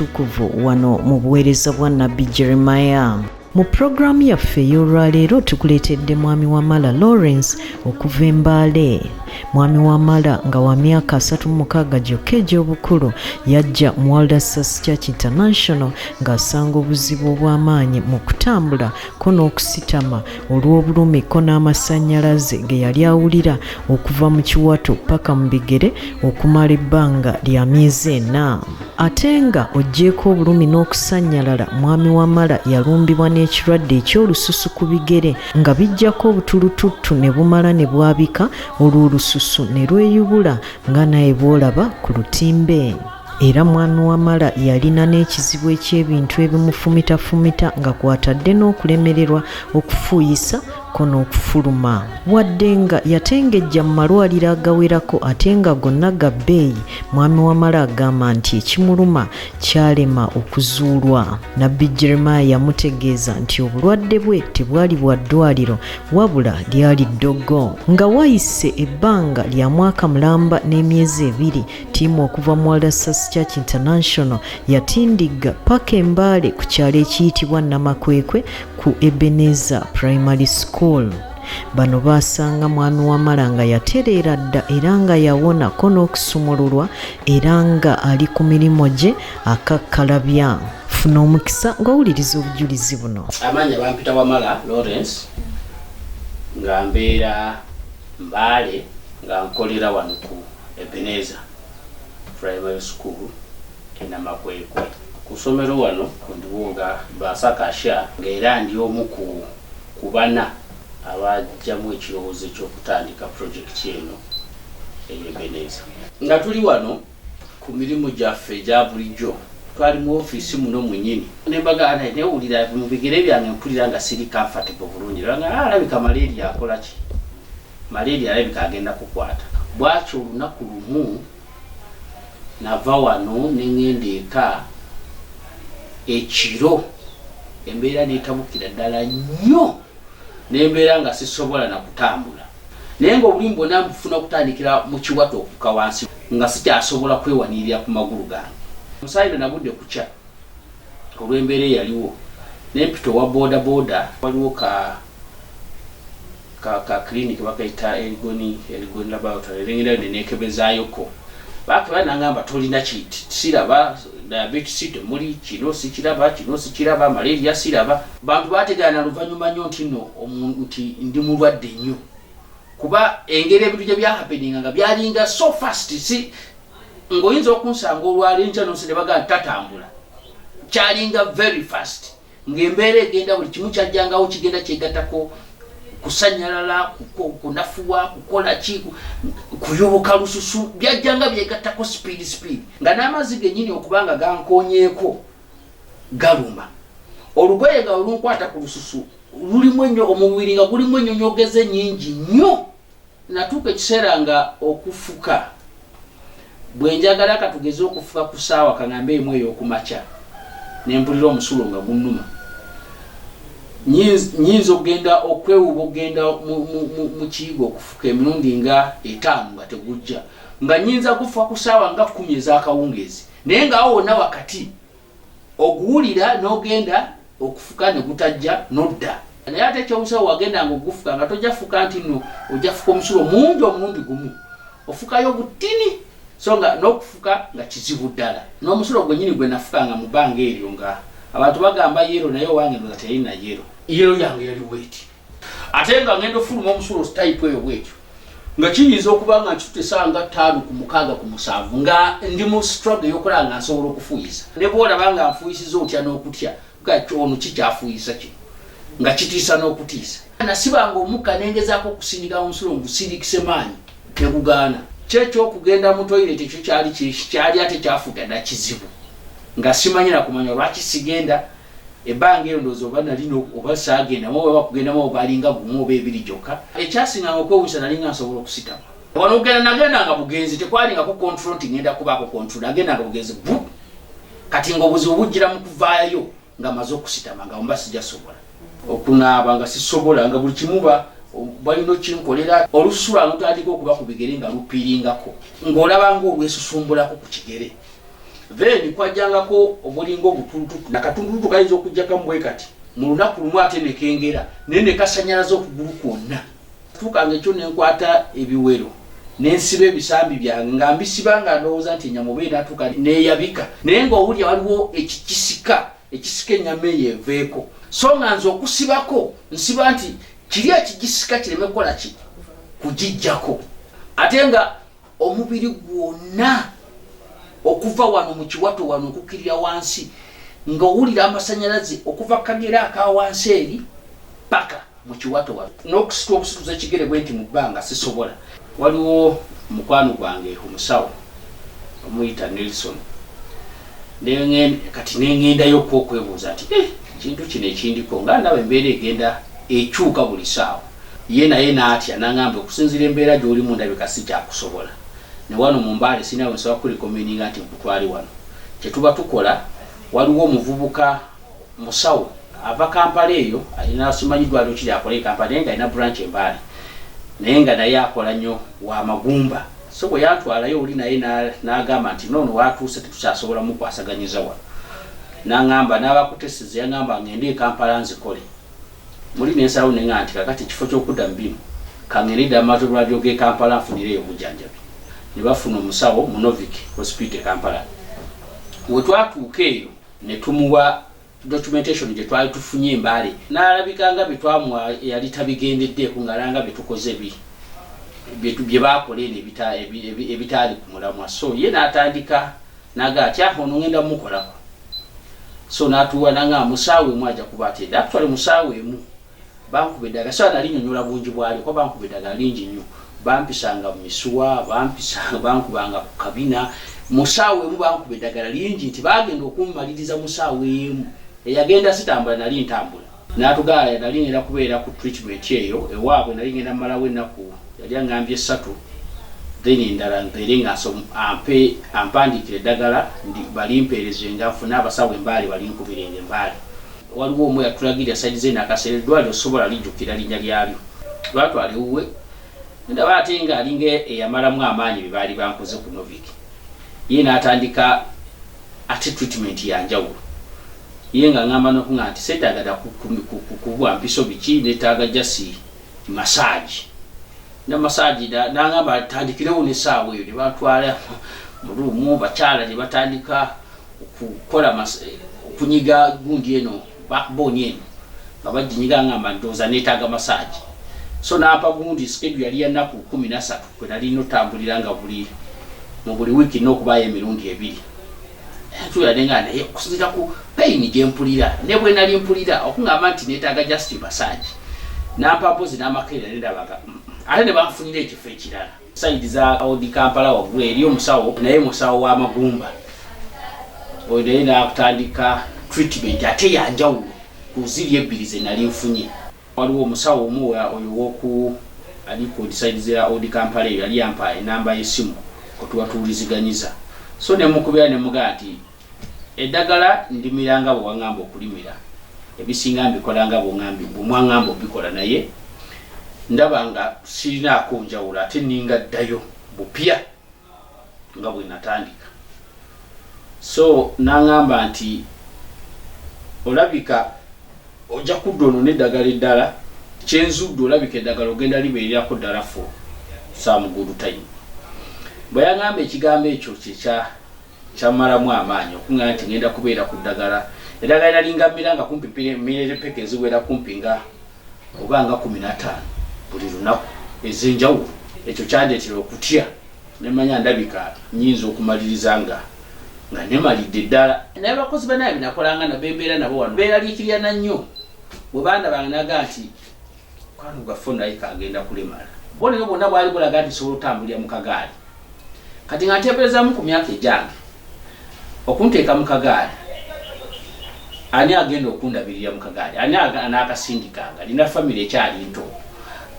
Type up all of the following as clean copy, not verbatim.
tukuvu wano mu buweereza bwa Nabbi Jeremiah. Mu programu yaffe y'olwaleero tukuleetedde mwami Wamala Lawrence okuva e Mbale. Mwami Wamala nga wa myaka 36 gyokka egy'obukulu yajja mu World Access Church International ng'asanga obuzibu obw'amaanyi mu kutambula ko n'okusitama olw'obulumi ko n'amasannyalaze ge yali awulira okuva mu kiwato paka mu bigere okumala ebbanga lya myezi 4. Ate nga oggyeko obulumi n'okusannyalala, mwami Wamala yalumbibwa n'ekirwadde eky'olususu ku bigere nga bijjako obutulututtu ne bumala ne bwabika olw'olususu ne lweyubula nga naye bw'olaba ku lutimbe. Era mwami Wamala yalina n'ekizibu eky'ebintu ebimufumitafumita nga kwatadde n'okulemererwa okufuuyisa ko n'okufuluma. Wadde nga yatengejja mu malwaliro agawerako ate nga gonna ga bbeeyi, mwami Wamala agamba nti ekimuluma kyalema okuzuulwa. Nabbi Jeremiah yamutegeeza nti obulwadde bwe tebwali bwa ddwaliro wabula lyali ddogo. Nga wayise ebbanga lya mwaka mulamba n'emyezi 2, ttiimu okuva mu World Access Church International yatindigga paka e Mbale ku kyalo ekiyitibwa Namakwekwe ku Ebenezer Primary School. Bano basanga mwami Wamala nga yatereera dda era nga yawona ko n'okusumululwa era nga ali ku mirimu gye akakkalabya. Funa omukisa ng'owuliriza obujulizi buno. Amanya bampita Wamala Lawrence nga mbeera Mbale nga nkolera wano ku Ebenezer Primary School e Namakwekwe. Ku ssomero wano ndiwo nga basakasha ng'era ndi omu ku bana abajjamu ekirowoozo ky'okutandika projekiti eno ey'Ebenezer. Nga tuli wano ku mirimu gyaffe egya bulijjo, twali mu ofiisi muno mwennyini ne mbagana newulira mu bigere byange mpulira nga siri comfortable bulungi, nga alabika malaria akola ki, malaria alabika agenda kukwata. Bwakyo olunaku lumu nava wano ne ngenda eka ekiro, embeera neetabukira ddala nnyo, nembeera nga sisobola na kutambula. Naye ng'obulimu bwonna mbufuna okutandikira mu kiwato okuka wansi nga sikyasobola kwewanirira ku magulu gange. Musayiro nabudde kukya olw'embeera eyaliwo, nempita owa boda waliwo ka clinic bakayita Elgoni Laboratory, erengerayo neneekebezaayoko. Baakeba nangamba tolina siraba diabetes temuli, kino sikiraba, malaria siraba. Bantu bategana luvannyuma nnyo nti ndi mulwadde nnyo, kuba engeri ebintu gye byahapeninga nga byalinga so fast, ng'oyinza okunsanga olwali nkya nonse ne baga tatambula, kyalinga very fast, ng'embeera egenda buli kimu kyajjangawo kigenda kyegattako kusanyalala, kunafuwa, kukola ki, kuyoboka lususu, byajjanga byegattako speed nga n'amazzi gennyini okubanga gankoonyeeko galuma. Olugoye nga olunkwata ku lususu lulimu ennyo, omubiri nga gulimu ennyonyogeze nnyingi nnyo. Natuuka ekiseera nga okufuka, bwe njagala katugeze okufuka ku ssaawa kaŋambe emu ey'okumakya, ne mpulira omusulo nga gunnuma. Nyinza okugenda okwewuba okugenda mu kiyigo okufuka emirundi nga 5 nga tegujja, nga nyinza kufa ku ssaawa nga 10 ez'akawungeezi, naye ng'awo wonna wakati oguwulira n'ogenda okufuka ne gutajja n'odda. Naye ate eky'obusawo wagenda nga ogufuka nga tojja fuka nti nno ojja fuka omusulo mungi omulundi gumu, ofukayo butini, so nga n'okufuka nga kizibu ddala. N'omusulo gwennyini gwe nafukanga mu bbanga eryo nga abantu bagamba yero, naye owange ndoza teyalina yero yange yali bweti. Ate nga ngenda ofuluma omusulo type eyo bwetyo, nga kiyinza okuba nga nkitute essaawa 5 ku 6 ku 7 nga ndi mu struggle y'okulaba nga nsobola okufuuyisa. Ne bw'olaba nga nfuuyisiza otya n'okutya, ono kikyafuyisa kino nga kitiisa n'okutiisa. Nasibanga omukka nengezaako okusindika omusulo ngusindikise maanyi ne gugaana. Ky'ekyokugenda mu toilet ekyo kyali ate kyafuuka ddala kizibu, nga simanyira kumanya lwaki sigenda. Ebbanga eyo ndowooza oba nalina oba saagenda oba bakugendamu oba balinga gumu oba 2 gyokka. Ekyasinganga okwewuunyisa nalinga nsobola okusitama. Wano ogenda nagendanga bugenzi, tekwalingako control nti ngenda kubaako control, nagendanga bugenzi bu. Kati ng'obuzibu bujjira mu kuvaayo nga maze okusitama nga mba sijasobola. Okunaaba nga sisobola, nga buli kimu balina kinkolera. Olususu lutandika okuba ku bigere nga lupiiringako, ng'olaba ng'olwesusumbulako ku kigere. then kwajjangako obulingo obutulututu nakatundulutu kayinza okujja kambwe kati mu lunaku lumu ate ne kengera naye ne kasanyalaza okugulu kwonna tuukanga ekyo ne nkwata ebiwero n'ensiba ebisambi byange nga mbisiba nga ndowooza nti ennyama oba enaatuuka neeyabika naye ng'owulya waliwo ekisika ennyama eyo eveeko so nga nze okusibako nsiba nti kiri ekigisika kireme kukola ki kugijjako ate nga omubiri gwonna okuva wano mu kiwato wano okukkirira wansi ng'owulira amasanyalaze okuva kagera aka wansi eri paka mu kiwato wano n'okusitula okusituza ekigere bwe nti mu bbanga sisobola. Waliwo mukwano gwange omusawo omuyita Nelson kati nengendayo okwebuuza nti kintu kino ekindiko nga ndaba embeera egenda ekyuka buli saawa ye naye n'atya n'angamba okusinziira embeera gy'olimu ndabika si kyakusobola ne wano mu Mbale sinawe nsaba kurekomeninga nti nkutwale wano kyetuba tukola. Waliwo omuvubuka musawo ava Kampala eyo alina simanyiddwaliro kiri akola e Kampala naye nga alina branch e Mbale naye nga naye akola nnyo wa magumba so bwe yantwalayo oli naye n'agamba nti noono watuuse tetukyasobola mukwasaganyiza wano n'angamba n'abakutesiza yangamba ngende e Kampala nzikole muli n'ensalawo nenga nti kakati ekifo ky'okudda mu bimu kangende dda amatolwaliro g'e Kampala nfunireyo obujjanjabi ne bafuna omusawo mu Novik Hospital e Kampala. We twatuuka eyo ne tumuwa documentation gye twali tufunye Mbale n'alabika nga bye twamuwa yali tabigendeddeeko ng'alanga bye tukoze bye baakola eno ebitaali ku mulamwa so ye n'atandika naga atya ono ngenda mukolako so n'atuwa nanga musaawe emu ajja kuba atedde actually musaawe emu bankuba eddagala so nalinyonyola bungi bwali ko bankuba eddagala lingi nnyo bampisanga mu misuwa bankubanga ku kabina musaawe emu bankuba eddagala lingi nti bagenda okummaliriza musaawe emu eyagenda sitambula nali ntambula n'atugala nali ngenda kubeera ku treatment eyo ewaabwe nali ngenda mmalawo ennaku yali angambye 3 then endala mpeere nga ampandikira eddagala balimpeereze nga nfune abasawo Mbale balinkubirenge Mbale. Waliwo omu yatulagirira saidi zeno akaseera eddwaliro osobola lijjukira linnya lyalyo lwatwala ewuwe ndaba ate nga alinga eyamalamu amaanyi bye baali bankoze ku Novik ye n'atandika ate treatment yanjawulo ye nga ngamba nokuŋa nti seetagala kukuwa mpiso biki neetaaga jasi massage na massage n'angamba atandikirewo n'essaawa eyo ne batwala mu luumu bakyala ne batandika okukola okunyiga gundi eno backbone eno nga baginyiga ngamba ndowooza neetaaga massage so n'ampa gundi schedule yali ya nnaku 13 kwe nali notambulira nga mu buli wiiki n'okubaayo emirundi 2 tuyadenga naye okusinziira ku pain gye mpulira ne bwe nali mpulira okungamba nti neetaaga just massage n'ampa mpozi n'amakerera nendabaga ate ne banfunira ekifo ekirala saidi za Odi Kampala waggulu eri omusawo naye musawo w'amagumba oyo naye n'akutandika treatment ate yanjawulo ku ziri 2 ze nali nfunye. Waliwo omusawo omu oyo woku aliko saidi za Odi Kampala eyo yali yampa enamba y'essimu kwetuwatuuliziganyiza so ne mukubira ne mugaa nti eddagala ndimiranga bwe waŋŋamba okulimira ebisinga mbikola nga bwemwaŋŋamba obikola naye ndaba nga sirinaako njawulo ate ninga ddayo bupya nga bwe natandika so n'aŋŋamba nti olabika ojja kudda ono n'eddagala eddala kyenzudde olabika eddagala ogenda libeerirako ddala fo saamugudu time. Bwe yaŋŋamba ekigambo ekyo kyamalamu amaanyi okuŋŋamba nti ngenda kubeera ku ddagala eddagala nalingamira nga kumpi mmere peke eziwera kumpi nga oba nga 15 buli lunaku ez'enjawulo ekyo kyandeetera okutya nemanya ndabika nnyinza okumaliriza nga nemalidde ddala naye abakozi banaye binakolanga nabembeera nabo wano beeraliikirana nnyo bwe baana bange naga nti kwano gaffe naye kagenda kulemala bonero bwonna bwali bulaga nti sobola otambulira mu kagaali kati nga nteeberezaamu ku myaka egyange okunteeka mu kagaali ani agenda okundabirira mu kagaali ani anaakasindikanga nina famire ekyali nto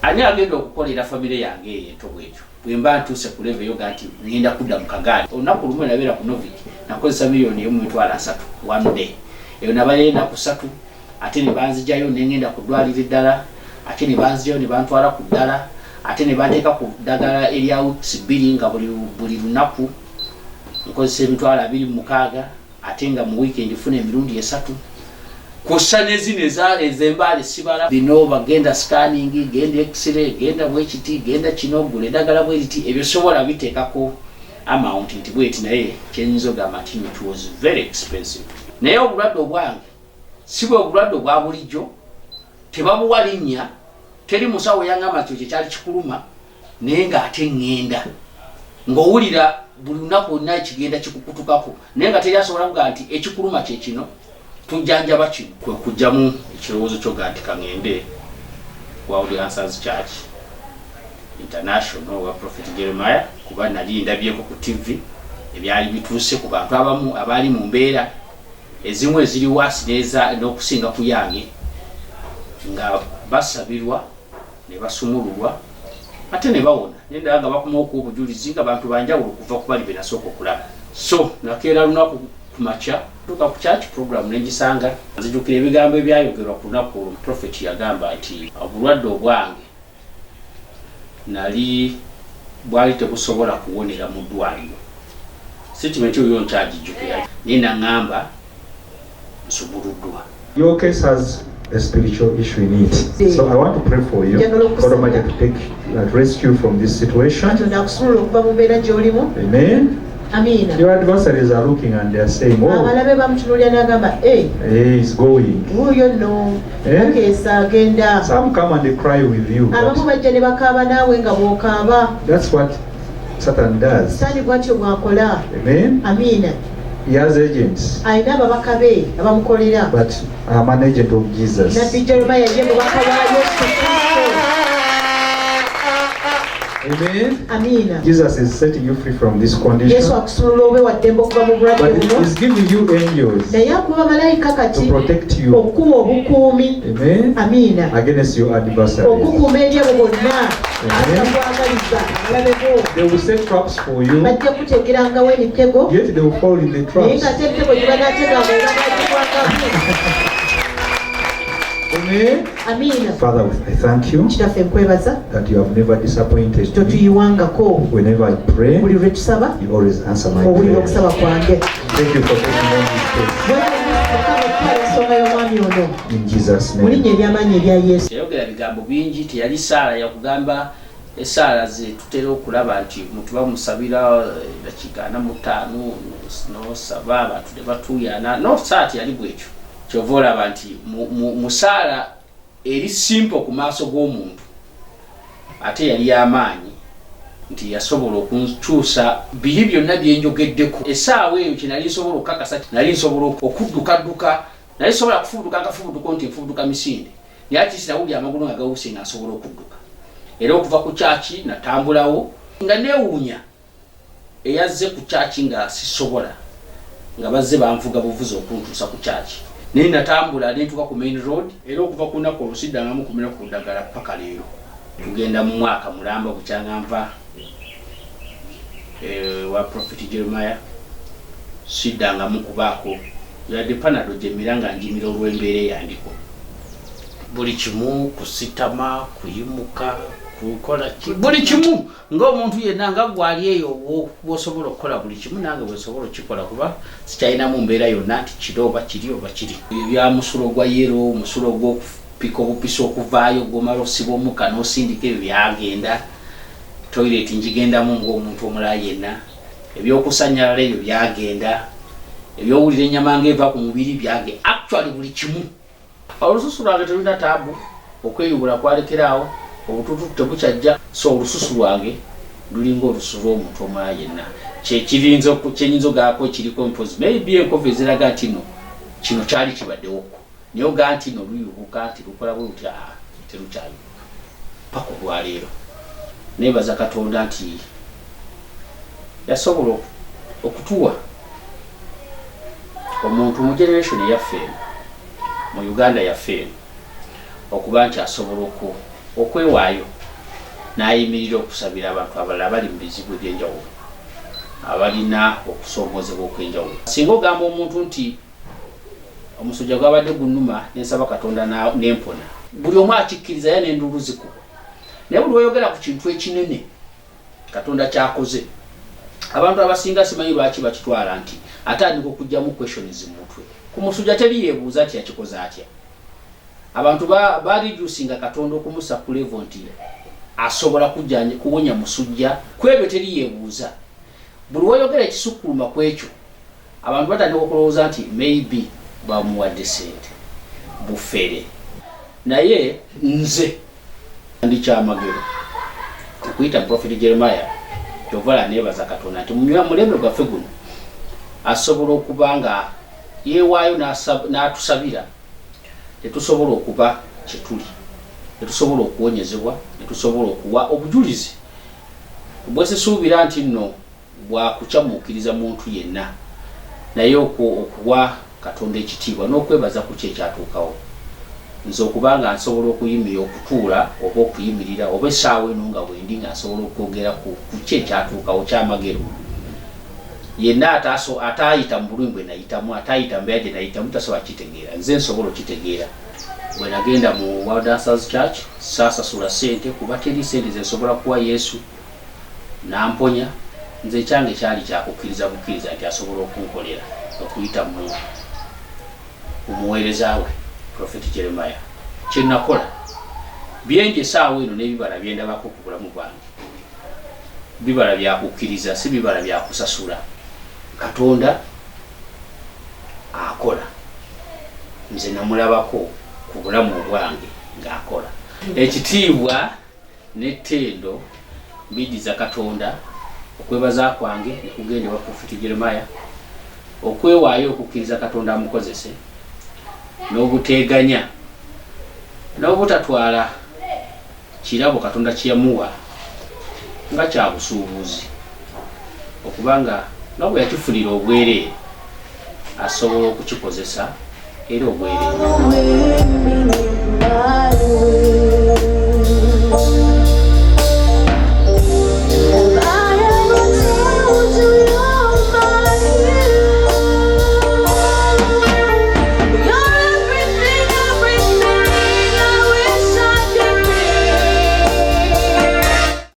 ani agenda okukolera famire yange eyo ento bwekyo bwe mba ntuuse ku level eyo nti ngenda kudda mu kagaali olunaku lumu nabeera ku Novik nakozesa $1.3 one day eyo nabayo ennaku 3 ate ne banzijayo nengenda ku ddwaliro eddala ate ne banzijayo ne bantwala ku ddala ate ne banteeka ku ddagala erya weeks 2 nga buli lunaku nkozesa emitwalo 26 ate nga mu weekend funa emirundi 3 kussa nezino ezembaale sibala bino bagenda scanning genda x-ray genda bwekiti genda kino gula eddagala bweriti ebyo sobola biteekako amount nti bweti naye kyenyinza ogamba nti it was very expensive. Naye obulwadde obwange si bwe obulwadde obwa bulijjo, tebabuwa linnya, teri musawo yangamba kyo kyali kikuluma naye ng'ate ŋŋenda ng'owulira buli lunaku olina ekigenda kikukutukako naye nga teri asobola kugaa nti ekikuluma kye kino tujjanjaba kino. Kwe kujjamu ekirowoozo kyoga nti kaŋŋende World Answers Church International wa Prophet Jeremiah kuba nali ndabyeko ku TV ebyali bituuse ku bantu abamu abali mu mbeera ezimu eziri waasi n'okusinga ku yange nga basabirwa ne basumululwa ate ne bawona nenda nga bakomawo ku obujulizi nga bantu banjawulo kuva ku bali benasooka okulaba. So nakeera lunaku ku makya tuka ku church program nengisanga nzijukira ebigambo ebyayogerwa ku lunaku olwo. Prophet yagamba nti obulwadde obwange nali bwali tebusobola kuwonera mu ddwaliro. Statement oyo nkyagijjukira naye naŋŋamba nsumuluddwa. Your case has a spiritual issue in it. So I want to pray for you. God Almighty to take and rescue from this situation. Amen. Amina. Your adversaries are looking and they are saying, oh, he's going. Some come and they cry with you. That's what Satan does. Amen. Amina. He has agents. But I'm an agent of Jesus. Amen. Amina. Jesus is setting you free from this condition. But he's giving you angels to protect you. Amen. Amina. Against your adversaries. Amen. They will set traps for you. Yet they will fall in the traps. Amen. Amina. Father, I thank you that you have never disappointed me. Whenever I pray, you always answer my prayer. Thank you for taking on this case. In Jesus' name. Yayogera bigambo bingi teyali saala yakugamba esaala ze tutera okulaba nti omuntu bamusabira dakiika 45 n'osaba abantu ne batuuyana no saati yali bwekyo. Kyova olaba nti musaala eri simple ku maaso g'omuntu ate yali y'amaanyi nti yasobola okunkyusa biri byonna byenjogeddeko. Essaawa eyo kye nali nsobola okukakasa nali nsobola okuddukadduka, nali sobola kufubuduka akafubuduko nti nfubuduka misinde naye ati sinawulira amagulu nga gawuse nga nsobola okudduka. Era okuva ku kyaki natambulawo nga neewuunya eyazze ku kyaki nga sisobola nga bazze banvuga buvuzi okuntuusa ku kyaki. Naye natambula nentuuka ku main road era okuva ku nnaku olusiddangamu kumira ku ddagala paka leero. Tugenda mu mwaka mulamba bukyanga nva wa Prophet Jeremiah siddangamu kubaako yadde panado gyemira nga njimira olw'embeera eyandiko. Buli kimu kusitama kuyimuka kukola buli kimu ng'omuntu yenna nga gwali eyo bw'osobola okukola buli kimu nange bwesobola okikola kuba sikyalinamu mbeera yonna nti kiri oba kiri oba kiri. Ebya musulo gwa yero, musulo gw'okupika obupisa okuvaayo gw'omala osiba omukka n'osindika ebyo byagenda. Toilet njigendamu ng'omuntu omulala yenna. Ebyokusanyalala ebyo byagenda. Ebyowulira ennyama ng'eva ku mubiri byagenda. Actually buli kimu. Olususu lwange telulina taabu, okweyubula kwalekeraawo, obututu tebukyajja. So olususu lwange lulinga olususu lw'omuntu omulala yenna. Kyenyinza ogaako kiriko mpozi maybe enkovu eziraga nti no kino kyali kibaddewoko naye ogaa nti no luyubuka nti lukola bwe luti terukyayubuka paka olwaleero. Neebaza Katonda nti yasobola okutuwa omuntu mu generation eyaffe mu Uganda yaffe okuba nti asobola okwewaayo n'ayimirira okusabira abantu abalala bali mu bizibu eby'enjawulo abalina okusoomozebwa okw'enjawulo. Singa ogamba omuntu nti omusujja gwabadde gunnuma nensaba Katonda n'empona, buli omu akikkiriza ya n'enduulu zikuba. Naye buli oyogera ku kintu ekinene Katonda kyakoze abantu abasinga simanyi lwaki bakitwala nti atandika okujjamu questions mu mutwe ku musujja teri yeebuuza ati yakikoze atya. Abantu bariducinga Katonda okumusa ku level nti asobola kuwonya musujja kwebyo teri yeebuuza. Buli wayogera ekisukkuluma ku ekyo abantu batandika okulowooza nti maybe bamuwadde ssente bufere. Naye nze ndi kyamagero okuyita Prophet Jeremiah kyovala neebaza Katonda nti mulembe gwaffe guno asobola okuba nga yeewaayo n'atusabira tetusobola okuba kyetuli, tetusobola okuwonyezebwa, tetusobola okuwa obujulizi bwesisuubira nti nno bwakukyamuukiriza muntu yenna, naye okuwa Katonda ekitiibwa n'okwebaza ku kyekyatuukawo. Nze okuba nga nsobola okuyimirira okutuula oba okuyimirira oba essaawa eno nga bwendi nga nsobola okwogera ku kyekyatuukawo kyamagero. Yenna ataayita mu bulumi bwe nayitamu, ataayita mbeera gye nayitamu tasobola kitegeera. Nze nsobola okitegeera. Bwe nagenda mu World Dancers Church saasasula ssente kuba teri ssente ze nsobola kuwa Yesu n'amponya. Nze kyange kyali kyakukkiriza bukkiriza nti asobola okunkolera okuyita mu omuweereza we Prophet Jeremiah. Kye nakola byenje essaawa eno n'ebibala bye ndabako ku bulamu bwange bibala byakukkiriza, si bibala byakusasula. Katonda akola, nze namulabako ku bulamu bwange ng'akola. Ekitiibwa n'ettendo mbidiza Katonda, okwebaza kwange ne kugenda ewa Prophet Jeremiah, okwewaayo okukkiriza Katonda amukozese, n'obuteeganya n'obutatwala kirabo Katonda kye yamuwa nga kya busuubuzi, okubanga nga bwe yakifunira obwereere asobola okukikozesa era obwereere.